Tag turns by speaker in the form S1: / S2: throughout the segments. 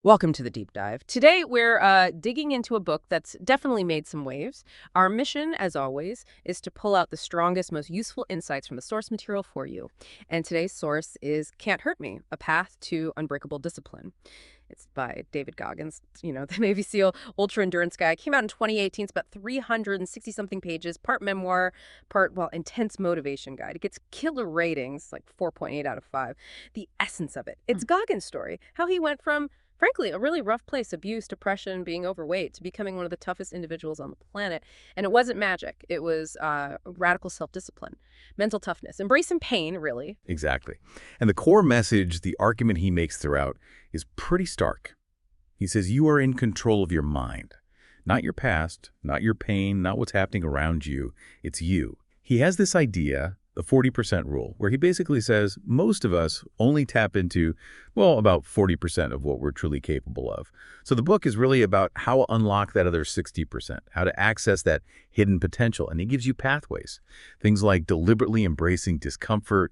S1: Welcome to the deep dive. Today, we're digging into a book that's definitely made some waves. Our mission, as always, is to pull out the strongest, most useful insights from the source material for you. And today's source is Can't Hurt Me, A Path to Unbreakable Discipline. It's by David Goggins, the Navy SEAL ultra endurance guy. It came out in 2018. It's about 360-something pages, part memoir, part, intense motivation guide. It gets killer ratings, like 4.8 out of 5. The essence of it. It's Goggins' story, how he went from frankly, a really rough place, abuse, depression, being overweight, to becoming one of the toughest individuals on the planet. And it wasn't magic. It was radical self-discipline, mental toughness, embracing pain, really.
S2: Exactly. And the core message, the argument he makes throughout, is pretty stark. He says you are in control of your mind, not your past, not your pain, not what's happening around you. It's you. He has this idea, the 40% rule, where he basically says most of us only tap into, about 40% of what we're truly capable of. So the book is really about how to unlock that other 60%, how to access that hidden potential. And he gives you pathways, things like deliberately embracing discomfort,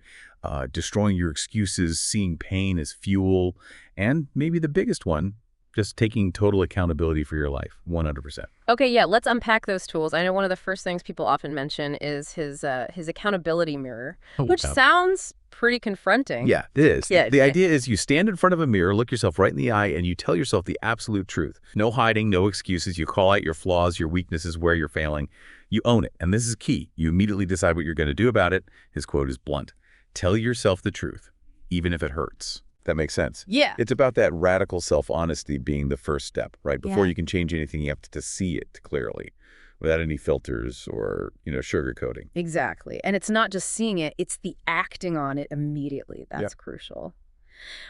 S2: destroying your excuses, seeing pain as fuel, and maybe the biggest one, just taking total accountability for your life, 100%.
S1: Okay, yeah, let's unpack those tools. I know one of the first things people often mention is his accountability mirror, which sounds pretty confronting.
S2: Yeah, it is.
S1: Yeah,
S2: The idea is you stand in front of a mirror, look yourself right in the eye, and you tell yourself the absolute truth. No hiding, no excuses. You call out your flaws, your weaknesses, where you're failing. You own it. And this is key. You immediately decide what you're going to do about it. His quote is blunt. Tell yourself the truth, even if it hurts. That makes sense.
S1: Yeah.
S2: It's about that radical self-honesty being the first step, right? Before you can change anything, you have to see it clearly without any filters or, sugarcoating.
S1: Exactly. And it's not just seeing it, it's the acting on it immediately. That's crucial.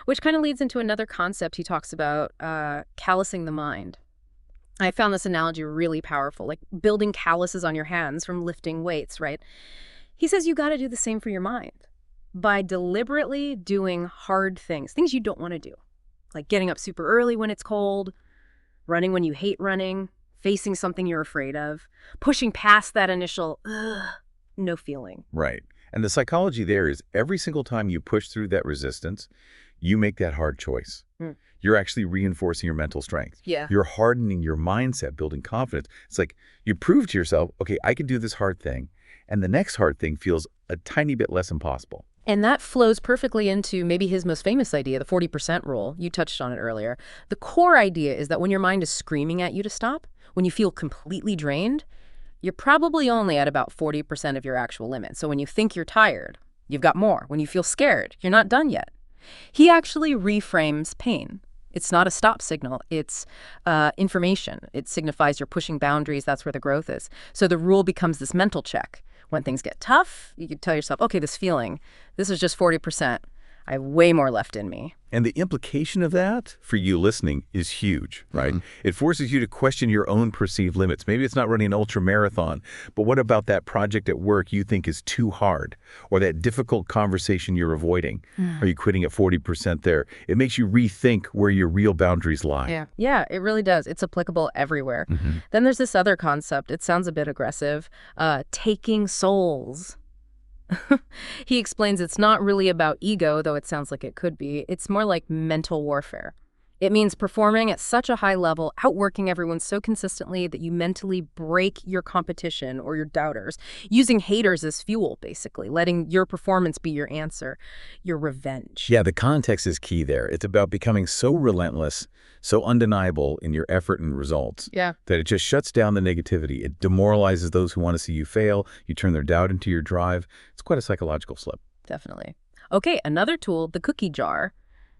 S1: Which kind of leads into another concept he talks about, callousing the mind. I found this analogy really powerful, like building calluses on your hands from lifting weights, right? He says you got to do the same for your mind. By deliberately doing hard things you don't want to do, like getting up super early when it's cold, running when you hate running, facing something you're afraid of, pushing past that initial, no feeling.
S2: Right. And the psychology there is every single time you push through that resistance, you make that hard choice. You're actually reinforcing your mental strength.
S1: Yeah.
S2: You're hardening your mindset, building confidence. It's like you prove to yourself, okay, I can do this hard thing. And the next hard thing feels a tiny bit less impossible.
S1: And that flows perfectly into maybe his most famous idea, the 40% rule. You touched on it earlier. The core idea is that when your mind is screaming at you to stop, when you feel completely drained, you're probably only at about 40% of your actual limit. So when you think you're tired, you've got more. When you feel scared, you're not done yet. He actually reframes pain. It's not a stop signal. It's information. It signifies you're pushing boundaries. That's where the growth is. So the rule becomes this mental check. When things get tough, you can tell yourself, okay, this is just 40%. I have way more left in me.
S2: And the implication of that for you listening is huge, right? It forces you to question your own perceived limits. Maybe it's not running an ultra marathon, but what about that project at work you think is too hard, or that difficult conversation you're avoiding? Are you quitting at 40% there? It makes you rethink where your real boundaries lie.
S1: Yeah, it really does. It's applicable everywhere. Then there's this other concept. It sounds a bit aggressive, taking souls. He explains it's not really about ego, though it sounds like it could be. It's more like mental warfare. It means performing at such a high level, outworking everyone so consistently that you mentally break your competition or your doubters, using haters as fuel, basically, letting your performance be your answer, your revenge.
S2: Yeah, the context is key there. It's about becoming so relentless, so undeniable in your effort and results that it just shuts down the negativity. It demoralizes those who want to see you fail. You turn their doubt into your drive. It's quite a psychological slip.
S1: Definitely. Okay, another tool, the cookie jar.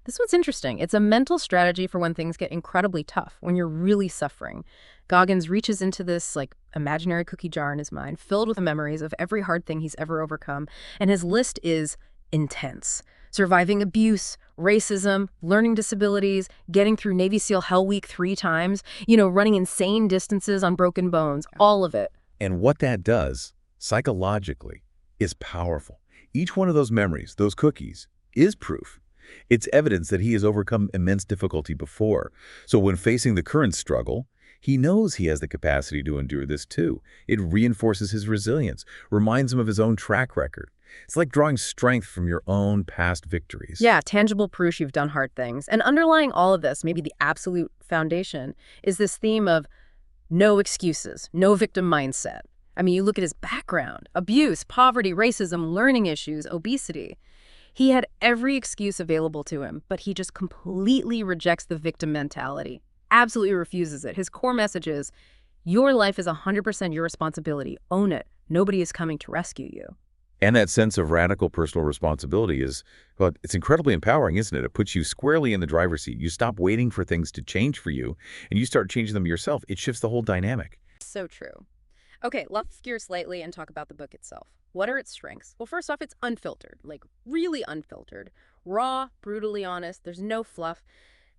S1: This one's interesting. It's a mental strategy for when things get incredibly tough, when you're really suffering. Goggins reaches into this imaginary cookie jar in his mind, filled with memories of every hard thing he's ever overcome. And his list is intense. Surviving abuse, racism, learning disabilities, getting through Navy SEAL Hell Week 3 times, running insane distances on broken bones, all of it.
S2: And what that does, psychologically, is powerful. Each one of those memories, those cookies, is proof. It's evidence that he has overcome immense difficulty before. So when facing the current struggle, he knows he has the capacity to endure this too. It reinforces his resilience, reminds him of his own track record. It's like drawing strength from your own past victories.
S1: Yeah, tangible proof you've done hard things. And underlying all of this, maybe the absolute foundation, is this theme of no excuses, no victim mindset. I mean, you look at his background: abuse, poverty, racism, learning issues, obesity. He had every excuse available to him, but he just completely rejects the victim mentality, absolutely refuses it. His core message is, your life is 100% your responsibility. Own it. Nobody is coming to rescue you.
S2: And that sense of radical personal responsibility is, well, it's incredibly empowering, isn't it? It puts you squarely in the driver's seat. You stop waiting for things to change for you, and you start changing them yourself. It shifts the whole dynamic.
S1: So true. Okay, let's gear slightly and talk about the book itself. What are its strengths? Well, first off, it's unfiltered, like really unfiltered. Raw, brutally honest, there's no fluff.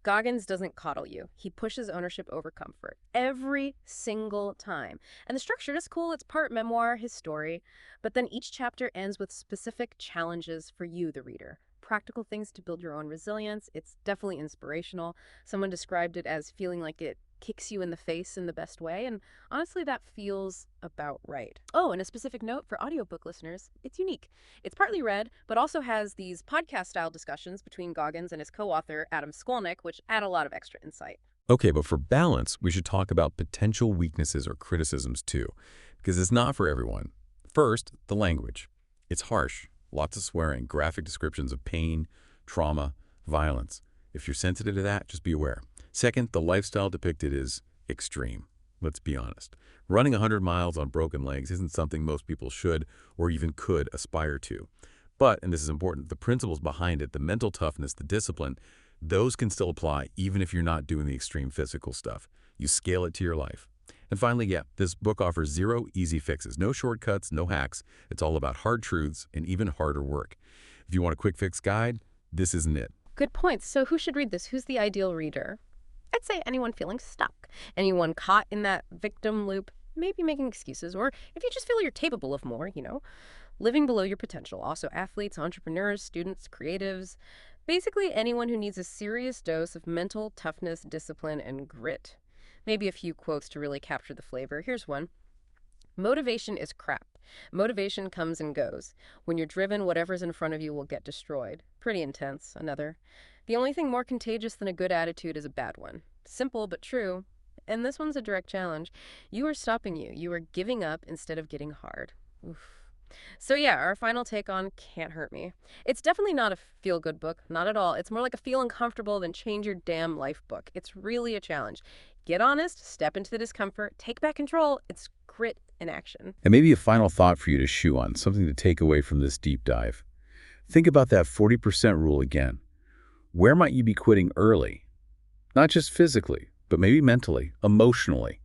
S1: Goggins doesn't coddle you. He pushes ownership over comfort every single time. And the structure is cool. It's part memoir, his story. But then each chapter ends with specific challenges for you, the reader. Practical things to build your own resilience. It's definitely inspirational. Someone described it as feeling like it kicks you in the face in the best way. And honestly, that feels about right. Oh, and a specific note for audiobook listeners, it's unique. It's partly read, but also has these podcast-style discussions between Goggins and his co-author, Adam Skolnick, which add a lot of extra insight.
S3: Okay, but for balance, we should talk about potential weaknesses or criticisms too, because it's not for everyone. First, the language. It's harsh, lots of swearing, graphic descriptions of pain, trauma, violence. If you're sensitive to that, just be aware. Second, the lifestyle depicted is extreme. Let's be honest. Running 100 miles on broken legs isn't something most people should or even could aspire to. But, and this is important, the principles behind it, the mental toughness, the discipline, those can still apply even if you're not doing the extreme physical stuff. You scale it to your life. And finally, yeah, this book offers 0 easy fixes, no shortcuts, no hacks. It's all about hard truths and even harder work. If you want a quick fix guide, this isn't it.
S1: Good points. So who should read this? Who's the ideal reader? I'd say anyone feeling stuck, anyone caught in that victim loop, maybe making excuses, or if you just feel you're capable of more, living below your potential. Also athletes, entrepreneurs, students, creatives, basically anyone who needs a serious dose of mental toughness, discipline, and grit. Maybe a few quotes to really capture the flavor. Here's one. Motivation is crap. Motivation comes and goes. When you're driven, whatever's in front of you will get destroyed. Pretty intense. Another. The only thing more contagious than a good attitude is a bad one. Simple but true. And this one's a direct challenge. You are stopping you. You are giving up instead of getting hard. Oof. So yeah, our final take on Can't Hurt Me. It's definitely not a feel-good book. Not at all. It's more like a feel uncomfortable than change your damn life book. It's really a challenge. Get honest, step into the discomfort, take back control. It's grit in action.
S2: And maybe a final thought for you to chew on, something to take away from this deep dive. Think about that 40% rule again. Where might you be quitting early? Not just physically, but maybe mentally, emotionally.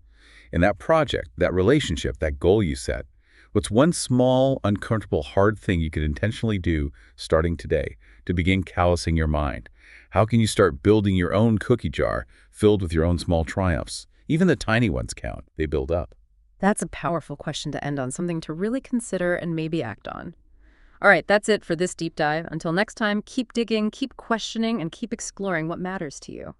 S2: In that project, that relationship, that goal you set. What's one small, uncomfortable, hard thing you could intentionally do starting today to begin callousing your mind? How can you start building your own cookie jar filled with your own small triumphs? Even the tiny ones count. They build up.
S1: That's a powerful question to end on, something to really consider and maybe act on. All right, that's it for this deep dive. Until next time, keep digging, keep questioning, and keep exploring what matters to you.